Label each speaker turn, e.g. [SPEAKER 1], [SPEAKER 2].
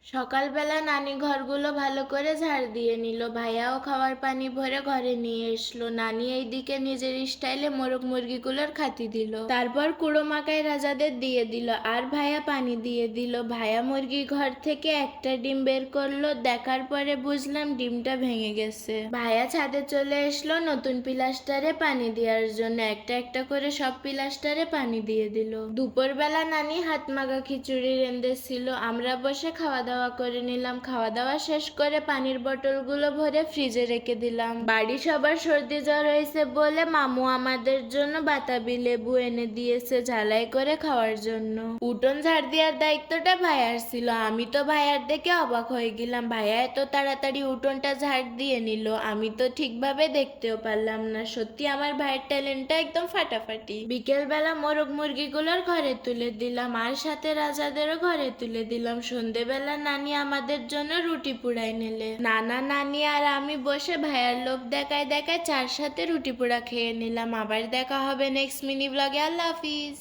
[SPEAKER 1] সকালবেলা নানি ঘরগুলো ভালো করে ঝাড় দিয়ে নিল। ভাইয়াও খাওয়ার পানি ভরে ঘরে নিয়ে এসলো। নানি এইদিকে নিজের স্টাইলে মোরগ মুরগিগুলোর খাতি দিল, তারপর কুড়ো মাকাই রাজাদের দিয়ে দিল, আর ভাইয়া পানি দিয়ে দিল। ভাইয়া মুরগি ঘর থেকে একটা ডিম বের করলো, দেখার পরে বুঝলাম ডিমটা ভেঙে গেছে। ভাইয়া ছাদে চলে এসলো নতুন পিলাস্টারে পানি দেওয়ার জন্য, একটা একটা করে সব পিলাস্টারে পানি দিয়ে দিল। দুপুরবেলা নানি হাত মাখা খিচুড়ি রেঁধেছিল, আমরা বসে খাওয়া দাওয়া করে নিলাম। খাওয়া দাওয়া শেষ করে পানির বোতলগুলো ভরে ফ্রিজে রেখে দিলাম। বাড়ি সবার সর্দি জ্বর হয়েছে বলে মামু আমাদের জন্য বাতাবি লেবু এনে দিয়েছে ঝালাই করে খাওয়ার জন্য। উঠোন ঝাড় দেওয়ার দায়িত্বটা ভাইয়ার ছিল। আমি তো ভাইয়ার দেখে অবাক হয়ে গেলাম, ভাইয়া এত তাড়াতাড়ি উঠোনটা ঝাড় দিয়ে নিল, আমি তো ঠিকভাবে দেখতেও পারলাম না। সত্যি আমার ভাইয়ের ট্যালেন্টটা একদম ফাটাফাটি। বিকেল বেলা মোরগ মুরগিগুলোর ঘরে তুলে দিলাম, আর সাথে রাজাদেরও ঘরে তুলে দিলাম। সন্ধেবেলা নানি আমাদের জন্য রুটি পুড়াই নিলে নানা, নানি আর আমি বসে ভাইয়ার লোভ দেখায় দেখায় চার সাথে রুটি পোড়া খেয়ে নিলাম। আবার দেখা হবে নেক্সট মিনি ব্লগে। আল্লাহ হাফিজ।